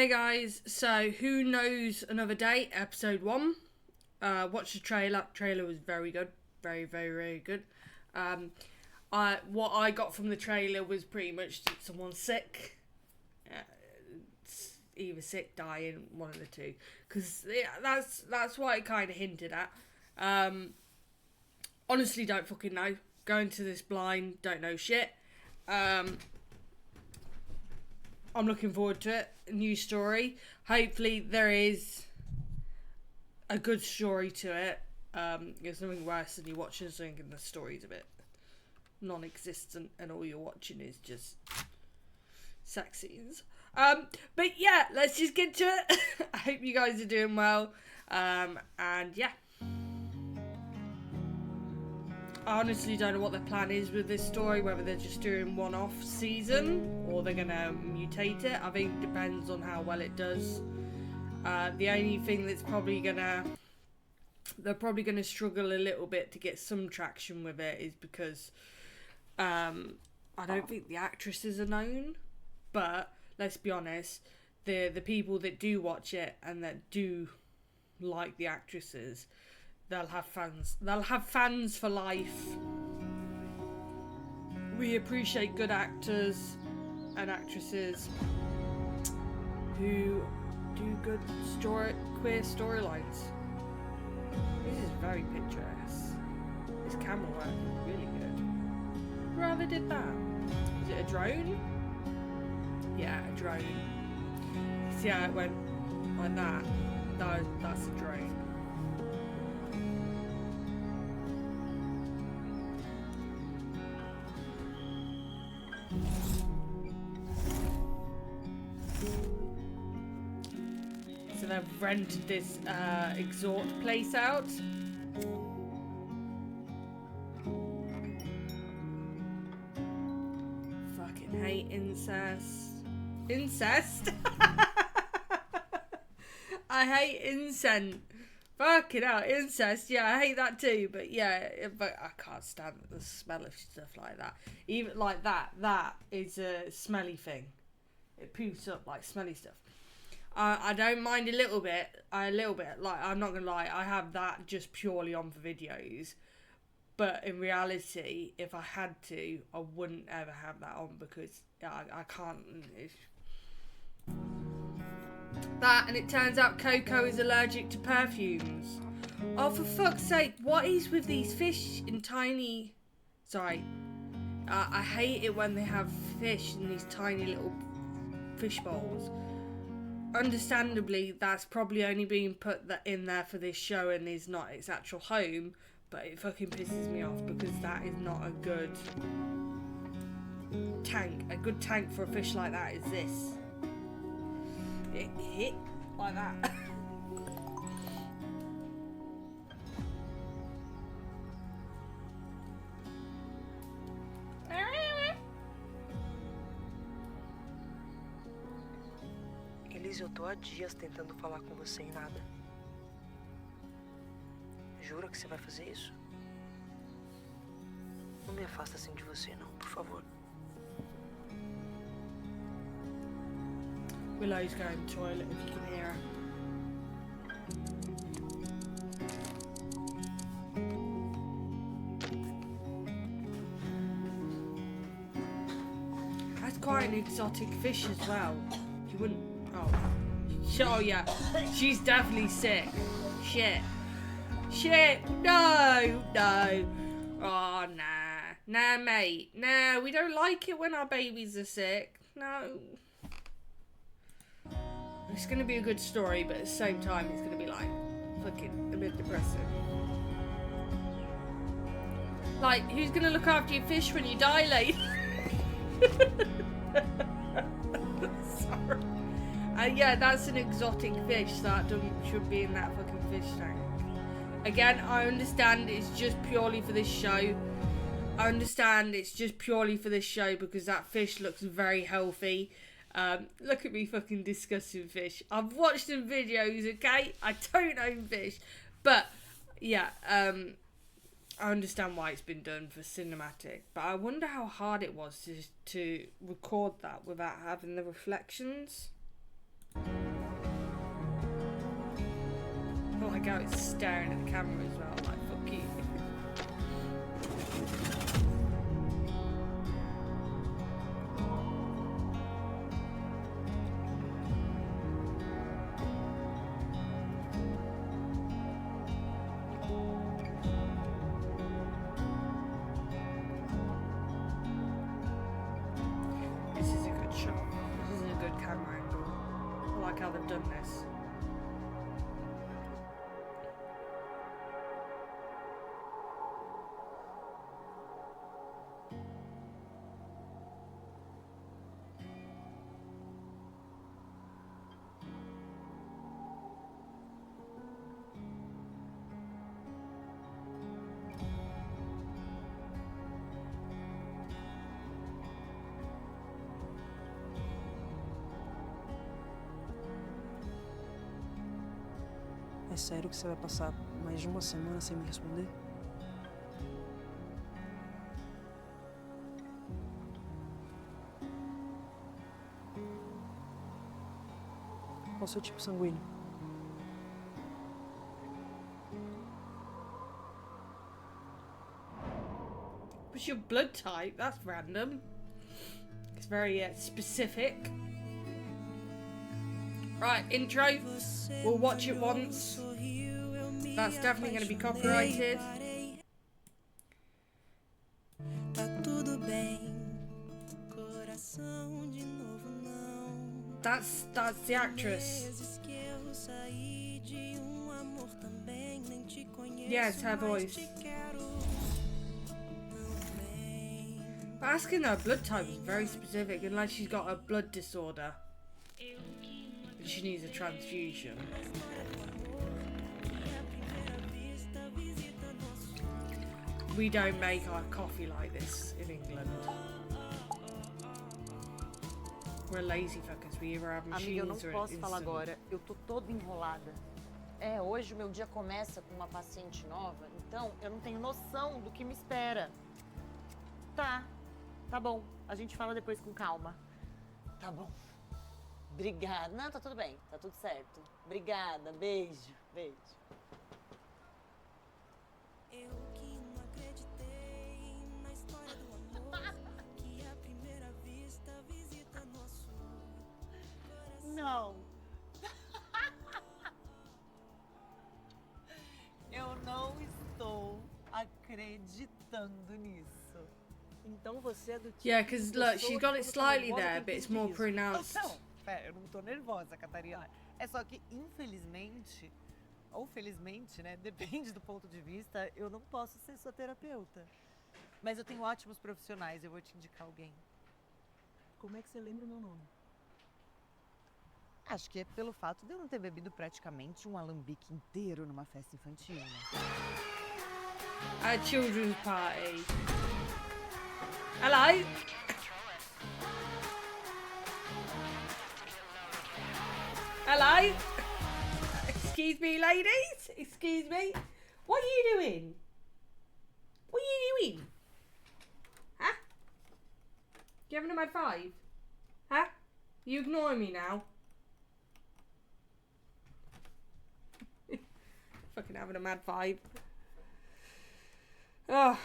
Hey guys, so Who Knows Another Day, episode 1. Watched the trailer. Trailer was very good. Very, very, very good. What I got from the trailer was pretty much that someone's sick. It's either sick, dying, one of the two. Because that's what it kind of hinted at. Honestly, don't fucking know. Going to this blind, don't know shit. I'm looking forward to it. A new story. Hopefully there is a good story to it. There's nothing worse than you watching something and the story's a bit non-existent and all you're watching is just sex scenes. But yeah, let's just get to it. I hope you guys are doing well. And yeah. I honestly don't know what their plan is with this story, whether they're just doing one-off season or they're going to mutate it. I think it depends on how well it does. The only thing that's they're probably going to struggle a little bit to get some traction with it is because I don't think the actresses are known. But let's be honest, the people that do watch it and that do like the actresses, they'll have fans. They'll have fans for life. We appreciate good actors and actresses who do good queer storylines. This is very picturesque. This camera work is really good. Whoever did that? Is it a drone? Yeah, a drone. See how it went like that? That's a drone. So they've rented this exhort place out. Fucking hate incest. Incest? I hate incense. Fucking hell, incest. Yeah, I hate that too. But yeah, but I can't stand the smell of stuff like that. Even like that. That is a smelly thing. It poofs up like smelly stuff. I don't mind a little bit. Like, I'm not gonna lie, I have that just purely on for videos. But in reality, if I had to, I wouldn't ever have that on because I can't. That, and it turns out Coco is allergic to perfumes. Oh, for fuck's sake, what is with these fish in tiny... Sorry. I hate it when they have fish in these tiny little fish bowls. Understandably, that's probably only being put in there for this show and is not its actual home, but it fucking pisses me off because that is not a good tank. A good tank for a fish like that is this. It hit like that. Elise, eu tô há dias tentando falar com você e nada. Jura que você vai fazer isso? Não me afasta assim de você, não, por favor. Willow's going to the toilet if you can hear her. That's quite an exotic fish as well. You wouldn't... Oh yeah. She's definitely sick. Shit. No. Oh, nah. Nah, mate. Nah, we don't like it when our babies are sick. No. It's going to be a good story, but at the same time, it's going to be, like, fucking a bit depressing. Like, who's going to look after your fish when you die, late? Sorry. Yeah, that's an exotic fish that should be in that fucking fish tank. Again, I understand it's just purely for this show. Because that fish looks very healthy. Look at me fucking discussing fish. I've watched some videos, okay? I don't own fish. But, yeah, I understand why it's been done for cinematic. But I wonder how hard it was to record that without having the reflections. like how it's staring at the camera as well, like, fuck you. This is a good shot. This is a good camera angle. I like how they've done this. É sério que você vai passar mais de uma semana sem me responder? Qual o seu tipo sanguíneo? What's your blood type? That's random. It's very specific. Right, intro. We'll watch it once. That's definitely going to be copyrighted. That's the actress. Yeah, it's her voice. But asking her blood type is very specific, unless she's got a blood disorder. She needs a transfusion. We don't make our coffee like this in England. We're lazy fuckers. We either have machines Amiga, eu não or posso falar instant. agora. Eu tô toda enrolada. É, hoje o meu dia começa com uma paciente nova, então eu não tenho noção do que me espera. Tá bom. A gente fala depois com calma. Tá bom. Obrigada. Não, tá tudo bem. Tá tudo certo. Obrigada. Beijo. Beijo. Eu que não acreditei na história do amor, que à primeira vista visita nosso coração. Não. Eu não estou acreditando nisso. Então você é do tipo. Yeah, because look, she's got it slightly there, but it's more pronounced. Não, pera, eu não tô nervosa, Catarina. É só que, infelizmente, ou felizmente, né, depende do ponto de vista, eu não posso ser sua terapeuta. Mas eu tenho ótimos profissionais, eu vou te indicar alguém. Como é que você lembra o meu nome? Acho que é pelo fato de eu não ter bebido praticamente um alambique inteiro numa festa infantil. Né? A children's party. Hello? Hello? Excuse me, ladies? Excuse me? What are you doing? What are you doing? Huh? You having a mad five? Huh? You ignoring me now? Fucking having a mad five. Oh.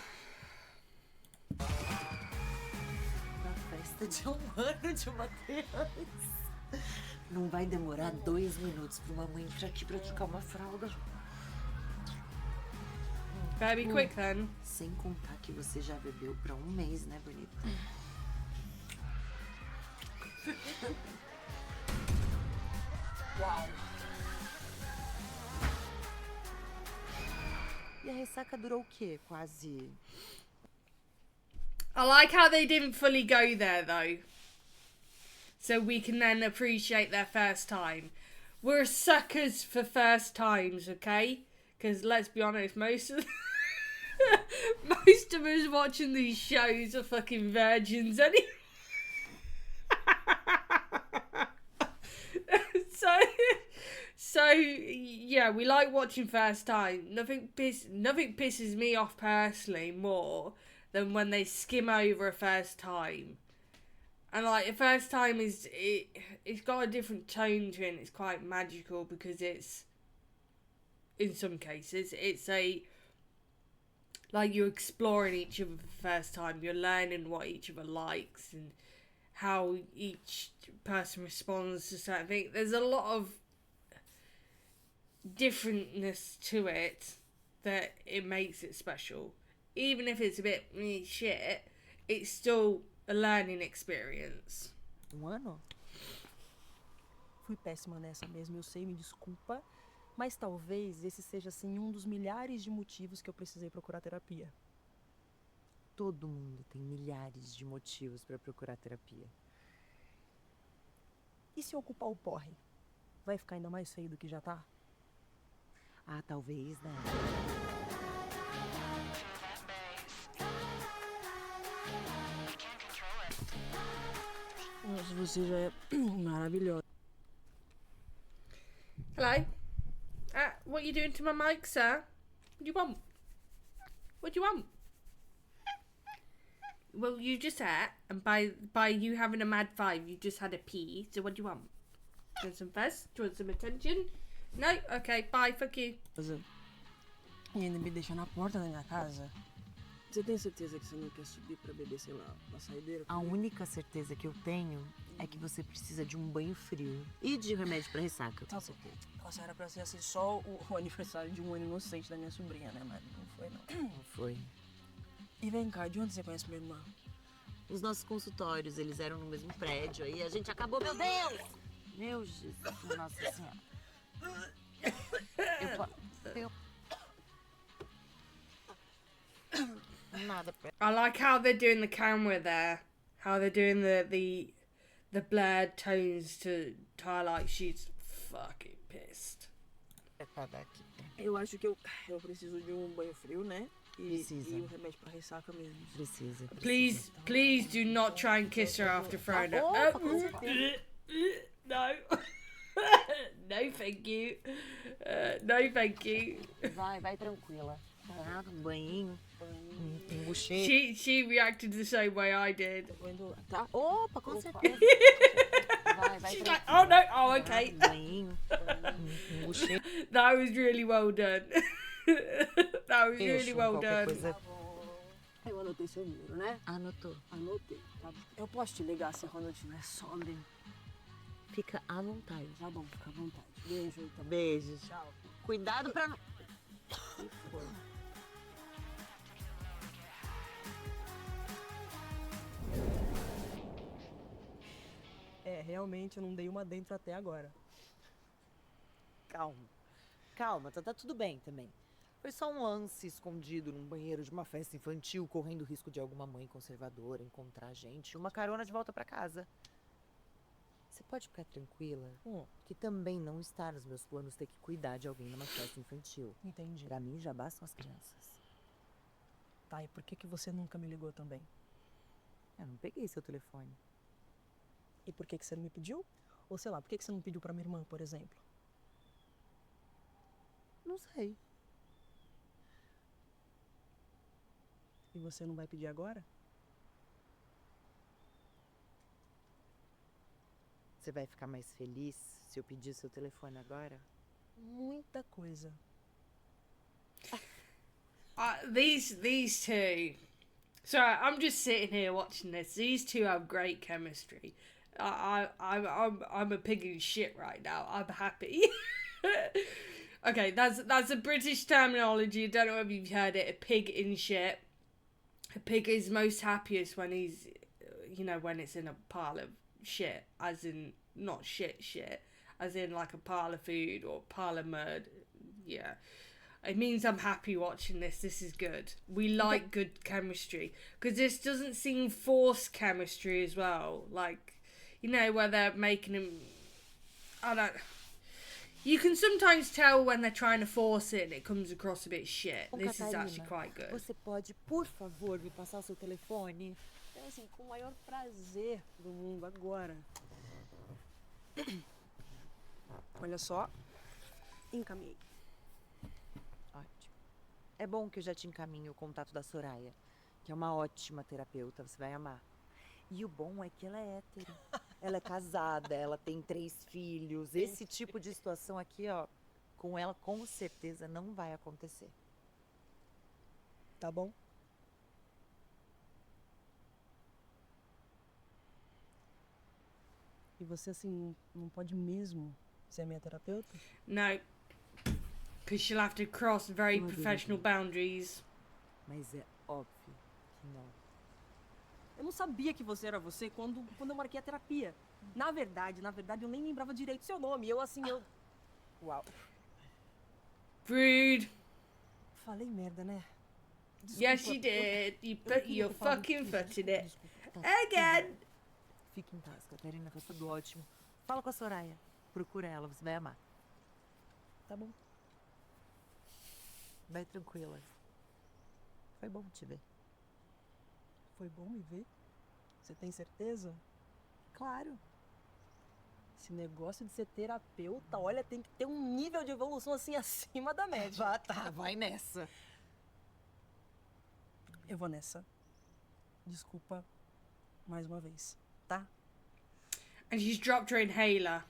Na festa de ano de uma criança. Não vai demorar 2 minutos pra uma mãe vir aqui pra trocar uma fralda. Better be quick then. Sem contar que você já bebeu pra 1 mês, né, bonita? Uau! E a ressaca durou o quê? Quase... I like how they didn't fully go there though. So we can then appreciate their first time. We're suckers for first times, okay? Because let's be honest, most of us watching these shows are fucking virgins anyway. So yeah, we like watching first time. Nothing pisses me off personally more than when they skim over a first time. And like, a first time it's got a different tone to it, and it's quite magical because it's in some cases. It's like you're exploring each other for the first time. You're learning what each other likes and how each person responds to certain things. There's a lot of differentness to it that it makes it special. Even if it's a bit shit, it's still a learning experience. Ano? Fui péssima nessa mesmo, eu sei, me desculpa. Mas talvez esse seja, assim, um dos milhares de motivos que eu precisei procurar terapia. Todo mundo tem milhares de motivos pra procurar terapia. E se eu ocupar o porre? Vai ficar ainda mais feio do que já tá? Ah, talvez, né? Nossa, você já é maravilhosa. Hello? What are you doing to my mic, sir? What do you want? What do you want? Well, you just ate, and by you having a mad five, you just had a pee, so what do you want? Do you want some fuzz? Do you want some attention? No? Okay, bye, fuck you. E ainda me deixa na porta da minha casa? Você tem certeza que você não quer subir pra beber, sei lá, uma saideira? A única certeza que eu tenho é que você precisa de um banho frio e de remédio pra ressaca. Tá bom. Nossa, era pra ser assim só o aniversário de um ano inocente da minha sobrinha, né, mas não foi, não. Não foi. E vem cá, de onde você conhece minha irmã? Os nossos consultórios, eles eram no mesmo prédio, aí a gente acabou... Meu Deus! Meu Jesus, nossa senhora. Eu... Nada pra... I like how they're doing the camera there. How they're doing the blurred tones to highlight she's fucking pissed. Eu acho que eu preciso de um banho frio, né? Precisa. E um remédio pra ressaca mesmo. Precisa. Please do not try and kiss her after throwing her. Opa, com certeza. No. No, thank you. No, thank you. Vai tranquila. Ah, um banhinho. Tem bochecha. She reacted the same way I did. Tô indo lá, tá? Opa, com certeza. Vai She's tranquila. like, oh no, oh okay. Um banhinho. Tem bochecha. That was really well done. That was really well Qualquer done. coisa. Eu anotei seu número, né? Anotou. Anotei, tá bom. Eu posso te ligar assim quando eu estiver sóbrio? Fica à vontade. Tá bom, fica à vontade. Beijo, então. Beijos. Tchau. Cuidado pra não... É, realmente eu não dei uma dentro até agora. Calma, tá tudo bem também. Foi só um lance escondido num banheiro de uma festa infantil, correndo o risco de alguma mãe conservadora encontrar a gente e uma carona de volta pra casa. Você pode ficar tranquila que também não está nos meus planos ter que cuidar de alguém numa festa infantil. Entendi. Pra mim já bastam as crianças. Tá, e por que você nunca me ligou também? Eu não peguei seu telefone. E por que você não me pediu? Ou sei lá, por que você não pediu pra minha irmã, por exemplo? Não sei. E você não vai pedir agora? Você vai ficar mais feliz se eu pedir seu telefone agora? Muita coisa. These two. Sorry, I'm just sitting here watching this. These two have great chemistry. I'm a pig in shit right now. I'm happy. Okay, that's a British terminology. I don't know if you've heard it. A pig in shit. A pig is most happiest when he's, when it's in a pile of shit, as in not shit, as in like a pile of food or pile of mud. Yeah. It means I'm happy watching this. This is good. We like good chemistry. Because this doesn't seem forced chemistry as well. Like, where they're making him... I don't... You can sometimes tell when they're trying to force it and it comes across a bit shit. Ô, This is Catarina, actually quite good. Você pode, por favor, me passar o seu telefone? É assim, com o maior prazer do mundo agora. Olha só. Encaminhei. Ótimo. É bom que eu já te encaminho o contato da Soraya, que é uma ótima terapeuta, você vai amar. E o bom é que ela é hétero. Ela é casada, ela tem 3 filhos. Esse tipo de situação aqui, ó, Com ela, com certeza, não vai acontecer. Tá bom? E você, assim, não pode mesmo ser a minha terapeuta? No. Because she'll have to cross very Não, professional boundaries. Mas é óbvio que não. Eu não sabia que você era você quando eu marquei a terapia. Na verdade, eu nem lembrava direito seu nome. Uau. Rude. Falei merda, né? Yes, you did. You put your fucking foot in it. Again. Fique em paz, Catarina, tá tudo ótimo. Fala com a Soraya. Procura ela, você vai amar. Tá bom. Vai tranquila. Foi bom te ver. Foi bom me ver? Você tem certeza? Claro. Esse negócio de ser terapeuta, olha, tem que ter um nível de evolução assim acima da média. Já tá, vai nessa. Eu vou nessa. Desculpa mais uma vez, tá? And she's dropped her inhaler.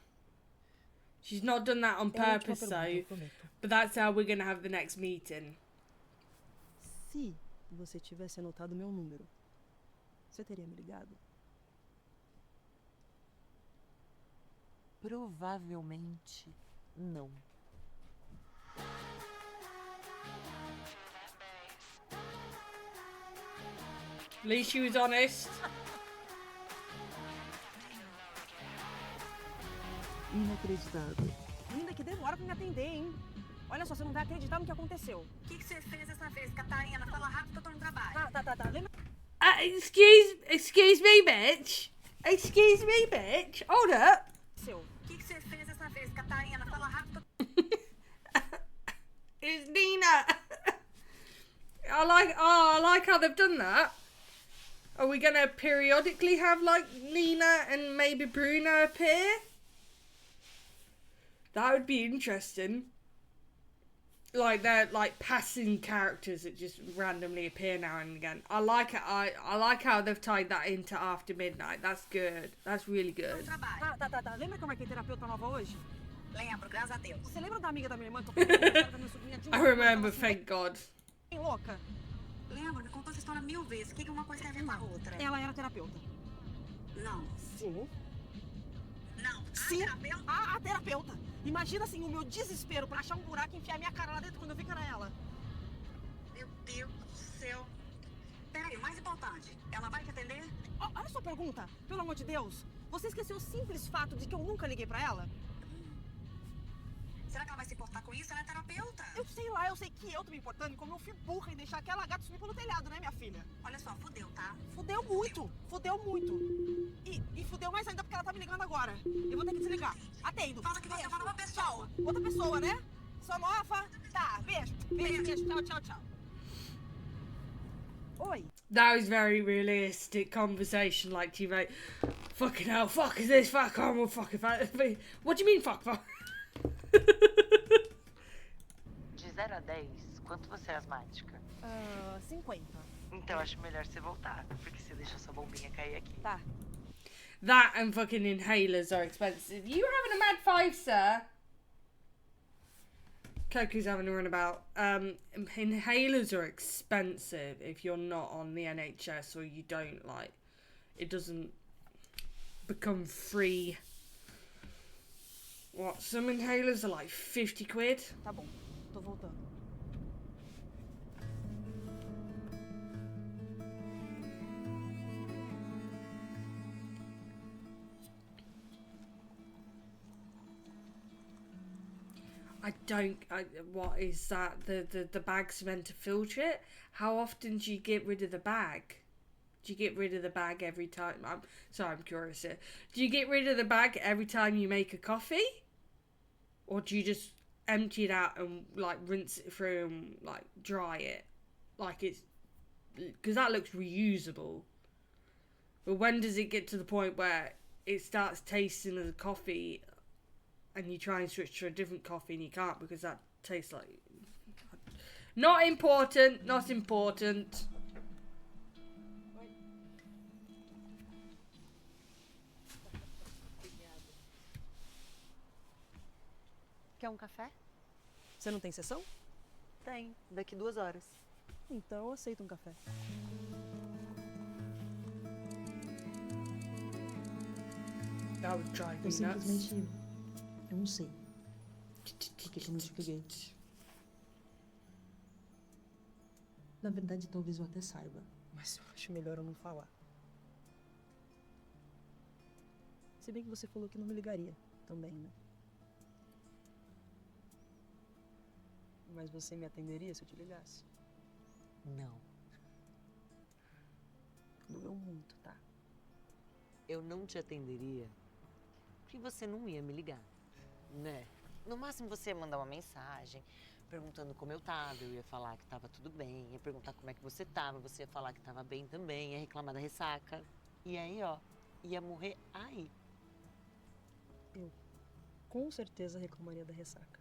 She's not done that on É a última purpose, pergunta, eu though. prometo. But that's how we're gonna have the next meeting. Se você tivesse anotado meu número, você teria me ligado? Provavelmente não. At least she was honest. Inacreditável. Linda, que demora pra me atender, hein? Olha só, você não vai acreditar no que aconteceu. O que você fez essa vez, Catarina? Fala rápido que eu tô no trabalho. Tá. Lembra? Excuse me, bitch. Excuse me, bitch. Hold up. Seu. O que você fez essa vez, Catarina? Fala rápido. It's Nina. I like how they've done that. Are we gonna periodically have like Nina and maybe Bruno appear? That would be interesting. Like they're like passing characters that just randomly appear now and again. I like it. I like how they've tied that into After Midnight. That's good. That's really good. Trabalho. Tá. Lembra que eu marquei terapeuta nova hoje? Lembro, graças a Deus. Você lembra da amiga da minha irmã que eu falei da minha sobrinha de I remember, thank God. bem louca? Lembro, me contou essa história 1000 vezes. O que uma coisa tem a ver com a outra? Ela era terapeuta. Não. Sim. Não. Sim. Terapeuta? A terapeuta. Imagina assim o meu desespero pra achar um buraco e enfiar minha cara lá dentro quando eu vi que era ela. Meu Deus do céu. Peraí, o mais importante. Ela vai te atender? Olha a sua pergunta. Pelo amor de Deus. Você esqueceu o simples fato de que eu nunca liguei pra ela? Será que ela vai se importar com isso? Ela é terapeuta. Eu sei lá, eu sei que eu tô me importando e como eu fui burra em deixar aquela gata subir pelo telhado, né, minha filha? Olha só, fudeu, tá? Fudeu muito. E fudeu mais ainda porque ela tá me ligando agora. Eu vou ter que desligar. Atendo. Fala que você é uma nova pessoa. Outra pessoa, né? Sou nova? Tá, beijo. Tchau. Oi. That was very realistic conversation. Like, teammate, fucking hell, fuck is this? Fuck, oh, well, fuck. What do you mean, fuck? De 0 a 10, quanto você é asmática? 50. Então acho melhor você voltar, porque você deixou sua bombinha cair aqui. Tá. That and fucking inhalers are expensive. You having a mad five, sir? Koku's having a runabout. Inhalers are expensive if you're not on the NHS or you don't, like, it doesn't become free. What, some inhalers are like 50 quid? Tá bom. Tô voltando. What is that? The bag's meant to filter it? How often do you get rid of the bag? Do you get rid of the bag every time? I'm curious here. Do you get rid of the bag every time you make a coffee? Or do you just empty it out and like rinse it through and like dry it? Like it's... Because that looks reusable. But when does it get to the point where it starts tasting of the coffee and you try and switch to a different coffee and you can't because that tastes like... Not important. Quer um café? Você não tem sessão? Tem, daqui 2 horas. Então eu aceito um café. That would drive Eu me nuts. simplesmente... Eu não sei. Por que eu não te peguei? Na verdade, talvez eu até saiba. Mas eu acho melhor eu não falar. Se bem que você falou que não me ligaria também, né? Mas você me atenderia se eu te ligasse? Não, Doeu muito, tá? eu não te atenderia porque você não ia me ligar, né? No máximo você ia mandar uma mensagem perguntando como eu tava, eu ia falar que tava tudo bem, ia perguntar como é que você tava, você ia falar que tava bem também, ia reclamar da ressaca. E aí, ó, ia morrer aí. Com certeza reclamaria da ressaca.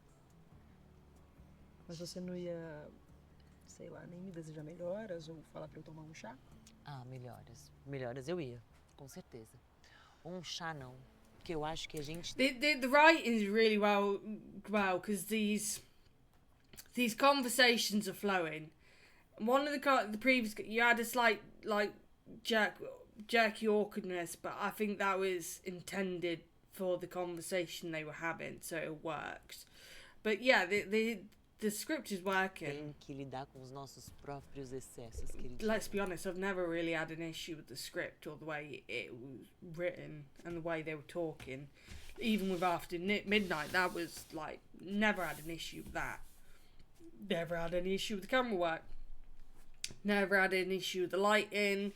Mas você não ia, sei lá, nem me desejar melhoras ou falar pra eu tomar um chá? Ah, melhoras. Melhoras eu ia, com certeza. Um chá não, porque eu acho que a gente... The writing is really well, because these conversations are flowing. One of the previous, you had a slight like jerky awkwardness, but I think that was intended for the conversation they were having, so it worked. But yeah, the script is working. Tem que lidar com os nossos próprios excessos, querido. Let's be honest, I've never really had an issue with the script or the way it was written and the way they were talking. Even with After Midnight, that was like, never had an issue with that. Never had any issue with the camera work. Never had an issue with the lighting.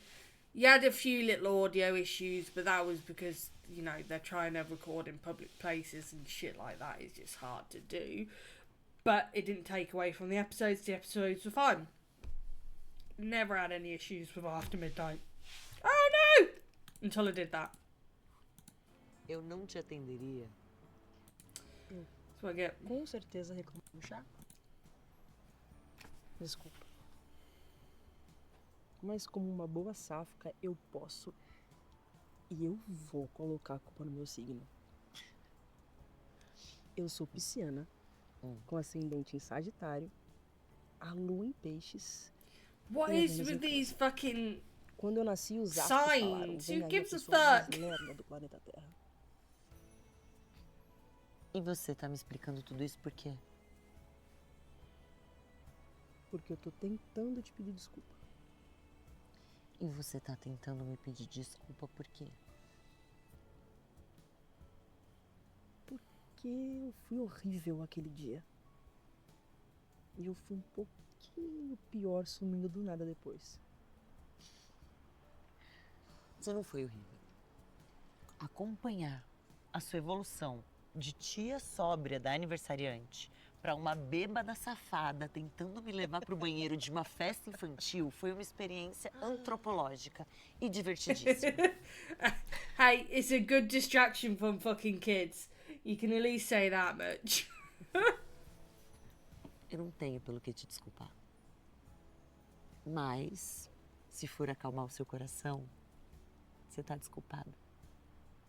You had a few little audio issues, but that was because, you know, they're trying to record in public places and shit like that is just hard to do. But it didn't take away from the episodes were fine. Never had any issues with After Midnight. Oh no! Until I did that. Eu não te atenderia. That's what I get. Com certeza reclamar um chá? Desculpa. Mas como uma boa sáfica, eu posso e eu vou colocar a culpa no meu signo. Eu sou pisciana, com ascendente em Sagitário, a lua em Peixes. What e a is Vênus em with these Câncer. fucking Quando eu nasci, os astros falaram, signs? vem Who aí gives a a pessoa mais fuck? lerda do planeta Terra. E você tá me explicando tudo isso por quê? Porque eu tô tentando te pedir desculpa. E você tá tentando me pedir desculpa por quê? Porque eu fui horrível aquele dia. E eu fui um pouquinho pior sumindo do nada depois. Você não foi horrível. Acompanhar a sua evolução de tia sóbria da aniversariante pra uma bêbada safada tentando me levar pro banheiro de uma festa infantil foi uma experiência antropológica e divertidíssima. Hey, it's a good distraction from fucking kids. You can at least say that much. Eu não tenho pelo que te desculpar. Mas, se for acalmar o seu coração, você tá desculpado.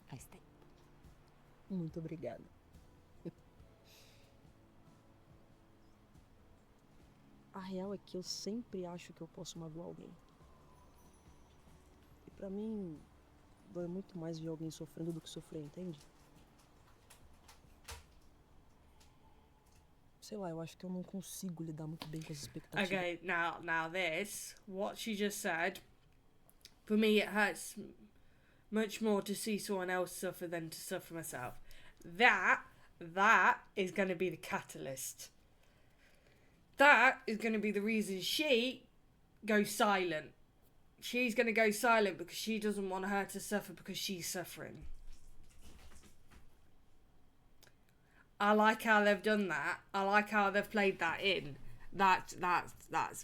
Faz tempo. Muito obrigada. A real é que eu sempre acho que eu posso magoar alguém. E pra mim, dói muito mais ver alguém sofrendo do que sofrer, entende? Sei lá, eu acho que eu não consigo lidar muito bem com as expectativas. Okay, now this, what she just said, for me it hurts much more to see someone else suffer than to suffer myself. That is going to be the catalyst. That is going to be the reason she goes silent. She's going to go silent because she doesn't want her to suffer because she's suffering. I like how they've done that. I like how they've played that in. That's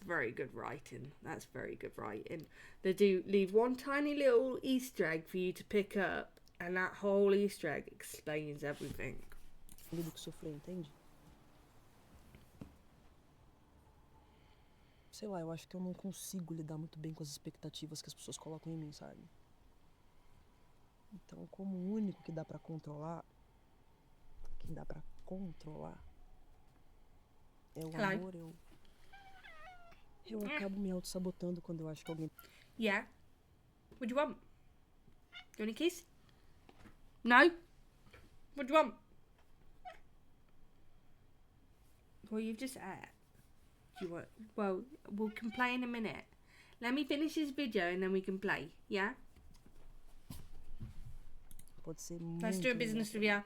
very good writing. That's very good writing. They do leave one tiny little Easter egg for you to pick up, and that whole Easter egg explains everything. Do que sofrer, entende? Sei lá, eu acho que eu não consigo lidar muito bem com as expectativas que as pessoas colocam em mim, sabe? Então, como o único que dá pra controlar, É o Hello. amor, eu acabo me auto-sabotando quando eu acho que alguém... Yeah. What do you want? Do you want a kiss? No? What do you want? Well, you've just ate. Do you want? Well, we can play in a minute. Let me finish this video and then we can play. Yeah? Pode ser muito Let's do a business review.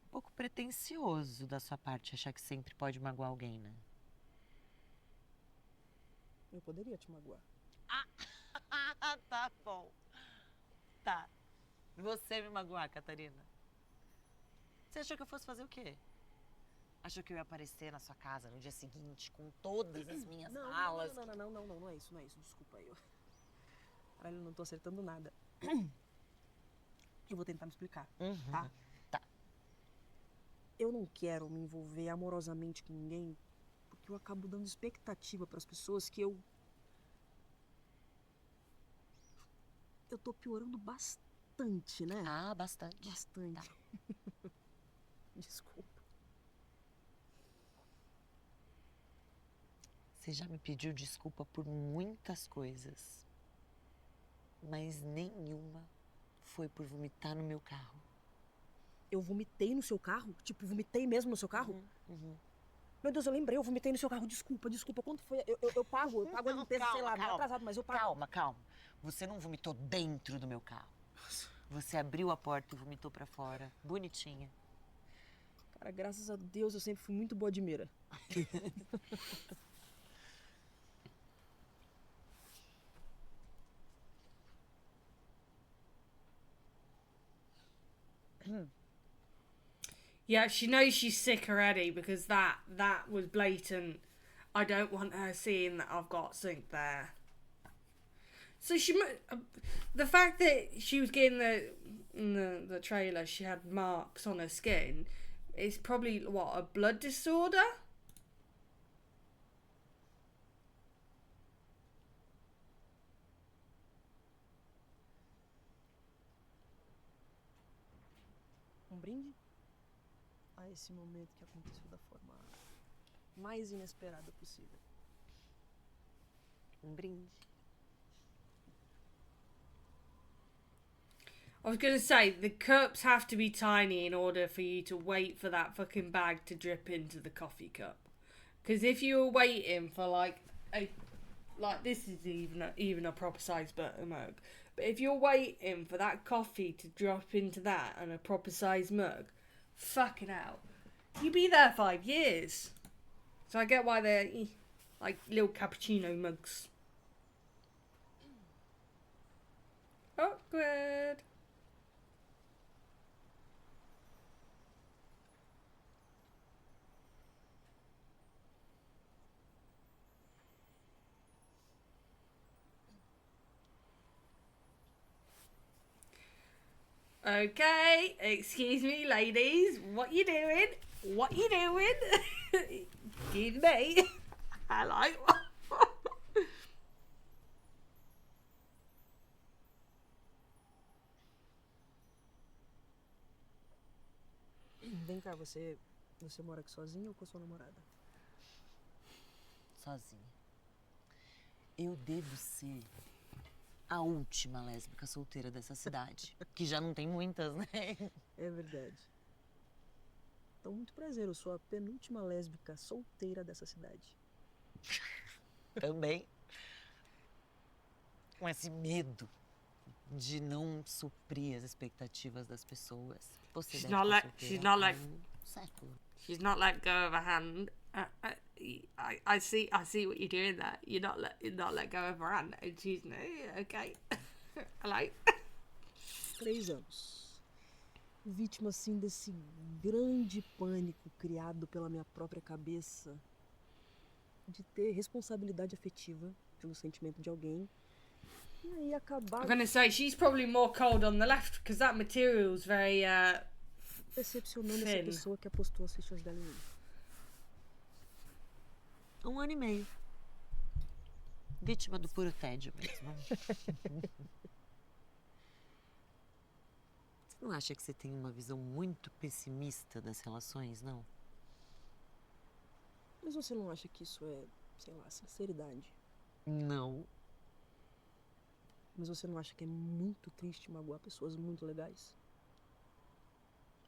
Um pouco pretensioso da sua parte achar que sempre pode magoar alguém, né? Eu poderia te magoar. Tá bom. Tá. Você me magoar, Catarina. Você achou que eu fosse fazer o quê? Achou que eu ia aparecer na sua casa no dia seguinte com todas as minhas malas? Não é isso, desculpa aí. Caralho, eu não tô acertando nada. Eu vou tentar me explicar, tá? Tá. Eu não quero me envolver amorosamente com ninguém porque eu acabo dando expectativa pras pessoas que eu tô piorando bastante, né? Ah, bastante. Bastante. Tá. Desculpa. Você já me pediu desculpa por muitas coisas, mas nenhuma foi por vomitar no meu carro. Eu vomitei no seu carro? Tipo, vomitei mesmo no seu carro? Meu Deus, eu lembrei, eu vomitei no seu carro. Desculpa. Quanto foi? Eu pago a limpeza, sei lá, meio atrasado, mas eu pago. Calma. Você não vomitou dentro do meu carro. Você abriu a porta e vomitou pra fora, bonitinha. Cara, graças a Deus eu sempre fui muito boa de mira. Yeah, she knows she's sick already because that was blatant. I don't want her seeing that I've got zinc there. So the fact that she was getting the trailer, she had marks on her skin, is probably what, a blood disorder? Brinde a esse momento que aconteceu da forma mais inesperada possível. Brinde. I was gonna say, the cups have to be tiny in order for you to wait for that fucking bag to drip into the coffee cup. Because if you were waiting for like this is even a proper size butter mug. But if you're waiting for that coffee to drop into that and a proper size mug, fucking hell, you'd be there 5 years. So I get why they're like little cappuccino mugs. Awkward. Okay, excuse me, ladies. What you doing? Excuse me. Hello. Vem cá, você mora aqui sozinho ou com a sua namorada? Sozinha. Eu devo ser a última lésbica solteira dessa cidade. Que já não tem muitas, né? É verdade. Então, muito prazer, eu sou a penúltima lésbica solteira dessa cidade. Também. Com esse medo de não suprir as expectativas das pessoas. Você She's deve not estar let- solteira she's not há let- um século. She's not let go of her hand. I see what you're doing there. You're not let go of her hand. And she's okay. Hello. 3 anos. Vítima, assim, desse grande pânico criado pela minha própria cabeça de ter responsabilidade afetiva pelo sentimento de alguém e aí acabar I'm gonna say she's probably more cold on the left because that material's very decepcionando thin. essa pessoa que apostou as fichas dela em mim. 1 ano e meio. Vítima do puro tédio mesmo. Não acha que você tem uma visão muito pessimista das relações, não? Mas você não acha que isso é, sei lá, sinceridade? Não. Mas você não acha que é muito triste magoar pessoas muito legais?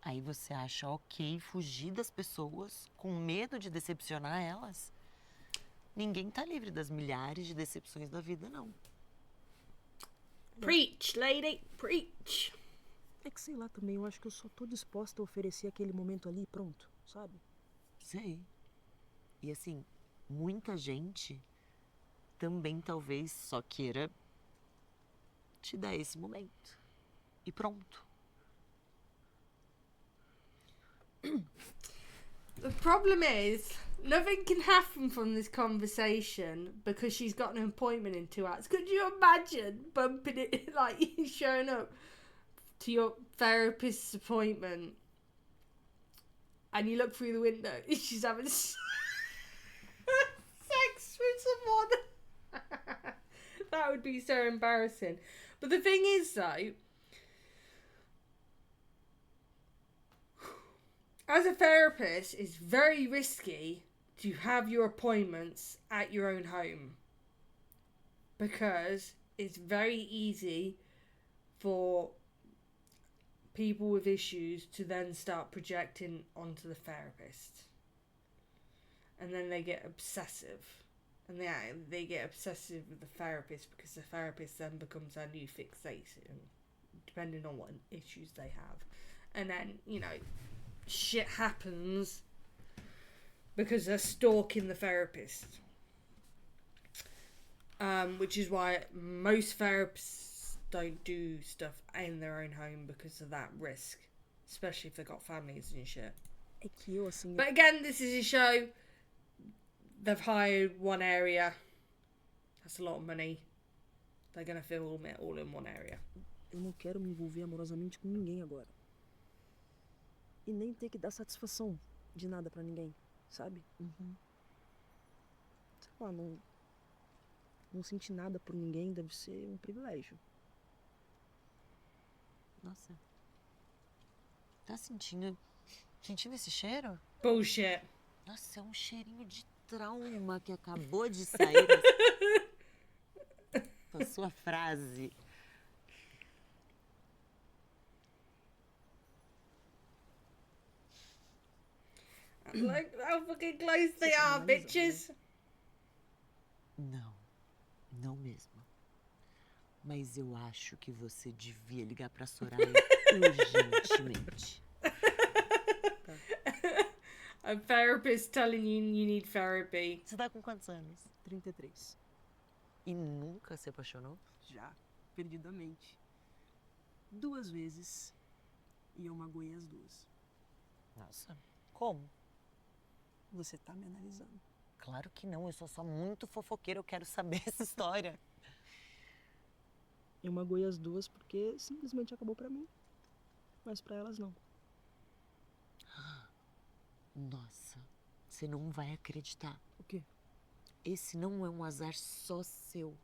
Aí você acha ok fugir das pessoas com medo de decepcionar elas? Ninguém tá livre das milhares de decepções da vida, não. Preach, lady, preach. É que sei lá também, eu acho que eu só tô disposta a oferecer aquele momento ali e pronto, sabe? Sei. E assim, muita gente também talvez só queira te dar esse momento. E pronto. The problem is, nothing can happen from this conversation because she's got an appointment in 2 hours. Could you imagine bumping it, like showing up to your therapist's appointment and you look through the window and she's having sex with someone? That would be so embarrassing. But the thing is, though, as a therapist, it's very risky to have your appointments at your own home because it's very easy for people with issues to then start projecting onto the therapist. And then they get obsessive. And they get obsessive with the therapist because the therapist then becomes their new fixation, depending on what issues they have. And then, you know, shit happens because they're stalking the therapist. Which is why most therapists don't do stuff in their own home because of that risk. Especially if they've got families and shit. É que eu, assim, But again, this is a show. They've hired one area. That's a lot of money. They're going to film it all in one area. eu não quero me envolver amorosamente com ninguém agora. E nem ter que dar satisfação de nada pra ninguém, sabe? Sei lá, não sentir nada por ninguém deve ser um privilégio. Nossa. Tá sentindo esse cheiro? Bullshit. Nossa, é um cheirinho de trauma que acabou de sair da sua frase. Like how fucking close they are, bitches. Não, não mesmo. Mas eu acho que você devia ligar pra Soraya urgentemente. A therapist telling you need therapy. Você tá com quantos anos? 33. E nunca se apaixonou? Já, perdidamente. 2 vezes. E eu magoei as 2. Nossa, como? Você tá me analisando. Claro que não, eu sou só muito fofoqueira, eu quero saber essa história. Eu magoei as 2 porque simplesmente acabou pra mim. Mas pra elas não. Nossa, você não vai acreditar. O quê? Esse não é um azar só seu.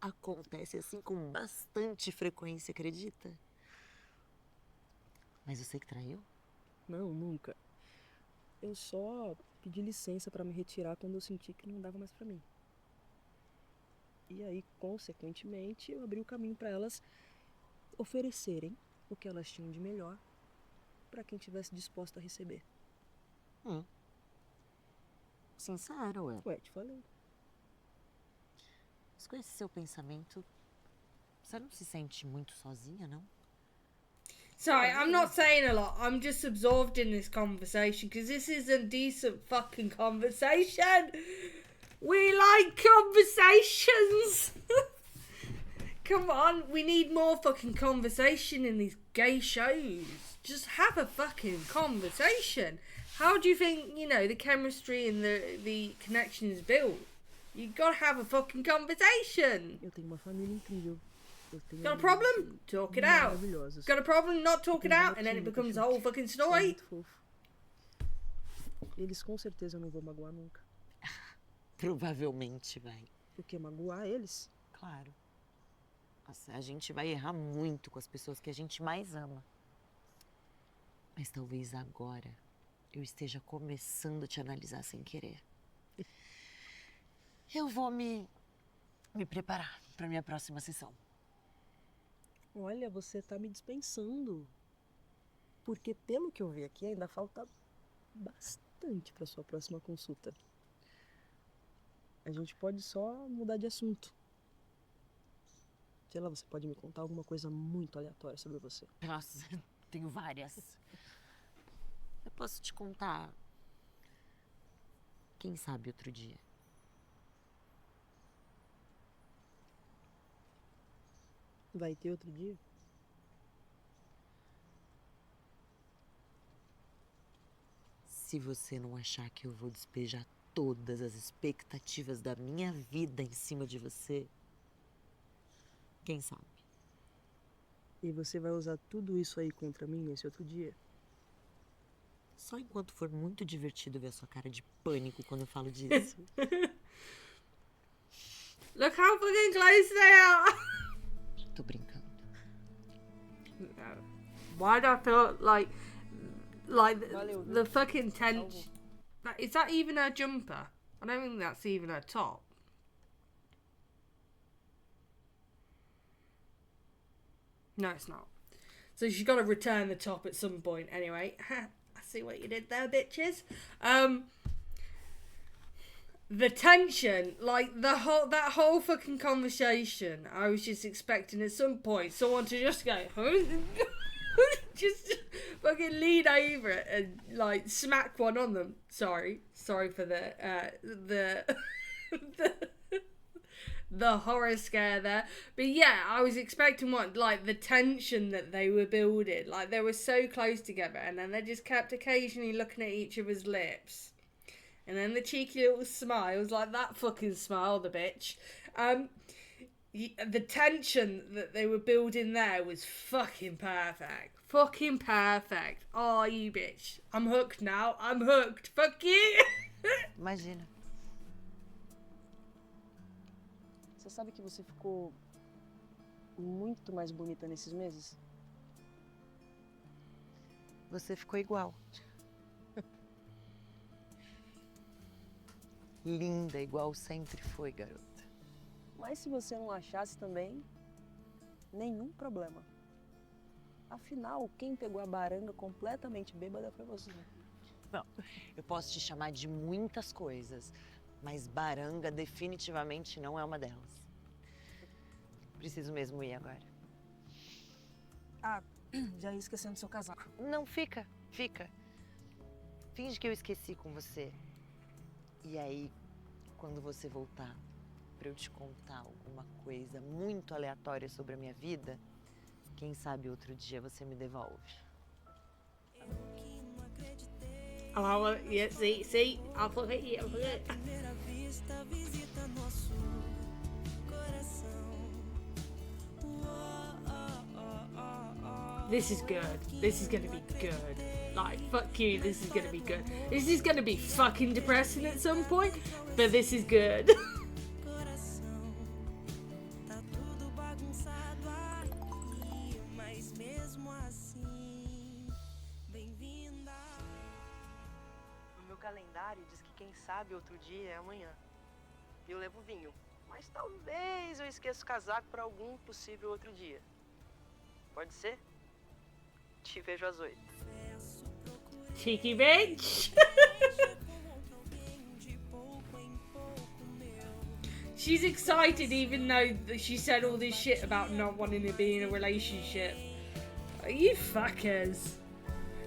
Acontece assim com bastante frequência, acredita? Mas você que traiu? Não, nunca. Eu só pedi licença pra me retirar quando eu senti que não dava mais pra mim. E aí, consequentemente, eu abri o caminho pra elas oferecerem o que elas tinham de melhor pra quem estivesse disposto a receber. Sincero, ué. Ué, te falei. Mas com esse seu pensamento, você não se sente muito sozinha, não? Sorry, I'm not saying a lot. I'm just absorbed in this conversation because this is a decent fucking conversation. We like conversations. Come on, we need more fucking conversation in these gay shows. Just have a fucking conversation. How do you think, you know, the chemistry and the connection is built? You gotta have a fucking conversation. Eu tenho uma família incrível. Eu tenho Got a amigos problem? Talk it out. maravilhosos. Got a problem? Not talk it Tem out, and then it gatinho, becomes a cachorro. whole fucking Isso é story. muito fofo. Eles com certeza eu não vou magoar nunca. Provavelmente vai. Porque magoar eles? Claro. Nossa, a gente vai errar muito com as pessoas que a gente mais ama. Mas talvez agora eu esteja começando a te analisar sem querer. Eu vou me preparar para minha próxima sessão. Olha, você tá me dispensando. Porque pelo que eu vi aqui, ainda falta bastante para sua próxima consulta. A gente pode só mudar de assunto. Sei lá, você pode me contar alguma coisa muito aleatória sobre você. Nossa, tenho várias. Eu posso te contar. Quem sabe outro dia. Vai ter outro dia? Se você não achar que eu vou despejar todas as expectativas da minha vida em cima de você, quem sabe? E você vai usar tudo isso aí contra mim nesse outro dia? Só enquanto for muito divertido ver a sua cara de pânico quando eu falo disso. Look how fucking close they are. Tô brincando. Why do I feel like Valeu, viu? the fucking tension? Is that even her jumper? I don't think that's even her top. No, it's not. So she's got to return the top at some point. Anyway, I see what you did there, bitches. The tension, like that whole fucking conversation, I was just expecting at some point someone to just go, just fucking lean over it and like smack one on them. Sorry for the the horror scare there. But yeah, I was expecting what, like the tension that they were building, like they were so close together, and then they just kept occasionally looking at each other's lips. And then the cheeky little smiles, like that fucking smile, the bitch. The tension that they were building there was fucking perfect. Fucking perfect. Oh, you bitch. I'm hooked now. I'm hooked. Fuck you. Imagina. Você sabe que você ficou muito mais bonita nesses meses? Você ficou igual. Linda, igual sempre foi, garota. Mas se você não achasse também, nenhum problema. Afinal, quem pegou a baranga completamente bêbada foi você. Não, eu posso te chamar de muitas coisas, mas baranga definitivamente não é uma delas. Preciso mesmo ir agora. Ah, já ia esquecendo seu casaco. Não, fica. Finge que eu esqueci com você. E aí, quando você voltar pra eu te contar alguma coisa muito aleatória sobre a minha vida, quem sabe outro dia você me devolve. Oh, yeah, see, I'll forget you. Primeira vista, visita nosso coração. This is good. This is gonna be good. Like, fuck you, this is gonna be good. This is gonna be fucking depressing at some point, but this is good. Coração, tá tudo bagunçado aqui, mas mesmo assim, bem-vinda. No meu calendário diz que quem sabe outro dia é amanhã. E eu levo vinho. Mas talvez eu esqueça o casaco para algum possível outro dia. Pode ser? Te vejo às 8. Cheeky bitch. She's excited even though she said all this shit about not wanting to be in a relationship. You fuckers.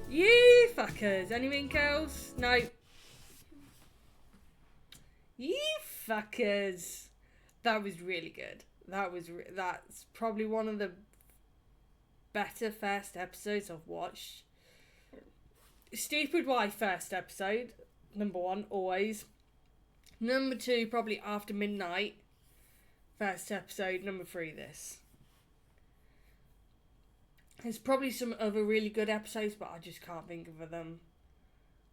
You fuckers. Anything else? No. You fuckers. That was really good. That's probably one of the better first episodes I've watched. Stupid Wife first episode, number 1, always. Number 2, probably After Midnight first episode. Number 3, this. There's probably some other really good episodes, but I just can't think of them.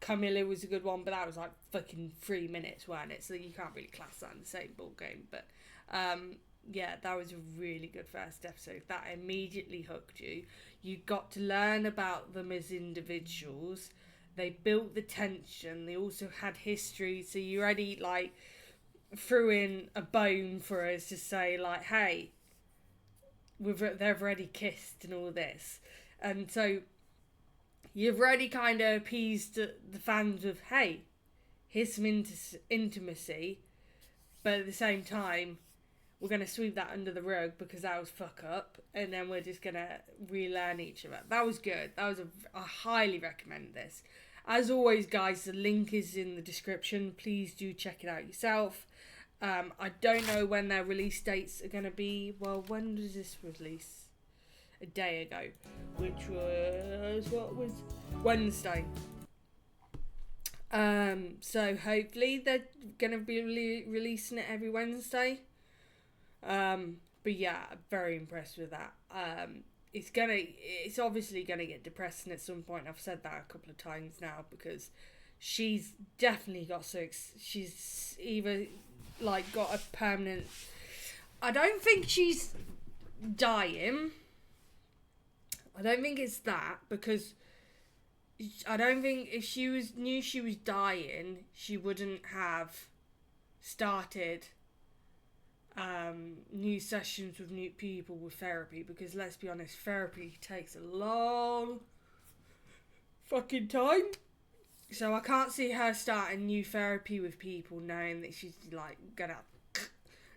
Camilla was a good one, but that was like fucking 3 minutes, wasn't it? So you can't really class that in the same ball game. But yeah, that was a really good first episode. That immediately hooked you. You got to learn about them as individuals. They built the tension. They also had history, so you already like threw in a bone for us to say like, hey, they've already kissed and all this, and so you've already kind of appeased the fans of, hey, here's some intimacy, but at the same time, we're going to sweep that under the rug because that was fuck up, and then we're just going to relearn each other. That was good. I highly recommend this. As always, guys, the link is in the description. Please do check it out yourself. I don't know when their release dates are going to be. Well, when does this release? A day ago, which was, what was, Wednesday. So hopefully they're going to be releasing it every Wednesday. But yeah, very impressed with that. It's obviously gonna get depressing at some point. I've said that a couple of times now because she's definitely got she's either like got a permanent. I don't think she's dying. I don't think it's that, because I don't think if she knew she was dying, she wouldn't have started new sessions with new people with therapy, because let's be honest, therapy takes a long fucking time. So I can't see her starting new therapy with people knowing that she's like gonna.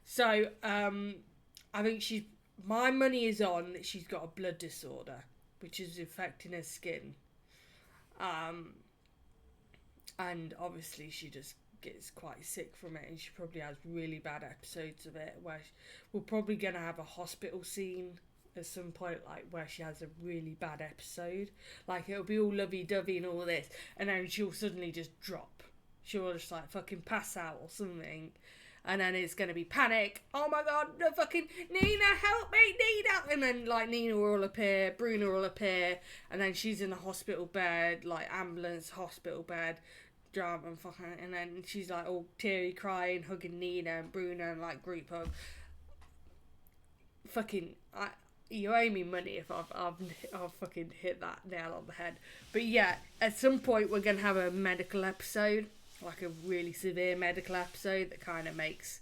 So I think my money is on that she's got a blood disorder which is affecting her skin, and obviously she just gets quite sick from it, and she probably has really bad episodes of it where we're probably gonna have a hospital scene at some point, like where she has a really bad episode, like it'll be all lovey-dovey and all this, and then she'll suddenly just drop, she'll just like fucking pass out or something, and then it's gonna be panic, oh my god, no, fucking Nina, help me, Nina, and then like Nina will appear, Bruna will appear, and then she's in the hospital bed, like ambulance hospital bed drama, and fucking, and then she's like all teary crying, hugging Nina and Bruna, and like group hug. Fucking, you owe me money if I've fucking hit that nail on the head. But yeah, at some point we're gonna have a medical episode, like a really severe medical episode that kind of makes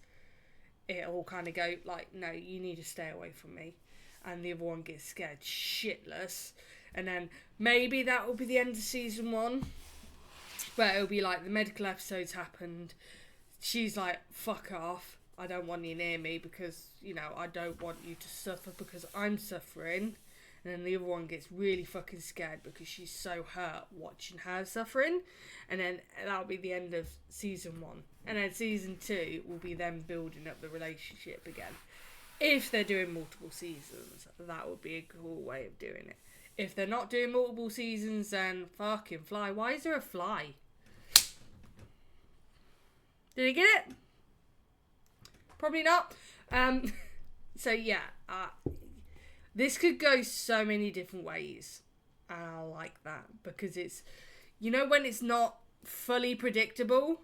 it all kind of go like, no, you need to stay away from me, and the other one gets scared shitless, and then maybe that will be the end of season 1. But it'll be like the medical episode's happened. She's like, fuck off. I don't want you near me because, you know, I don't want you to suffer because I'm suffering. And then the other one gets really fucking scared because she's so hurt watching her suffering. And then that'll be the end of season 1. And then season 2 will be them building up the relationship again. If they're doing multiple seasons, that would be a cool way of doing it. If they're not doing multiple seasons, then fucking fly. Why is there a fly? Did you get it? Probably not. So yeah, this could go so many different ways, and I like that because it's, you know, when it's not fully predictable,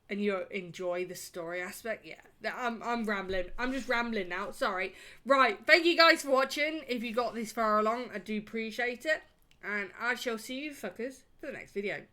and you enjoy the story aspect. Yeah, I'm rambling. I'm just rambling now. Sorry. Right. Thank you guys for watching. If you got this far along, I do appreciate it, and I shall see you fuckers for the next video.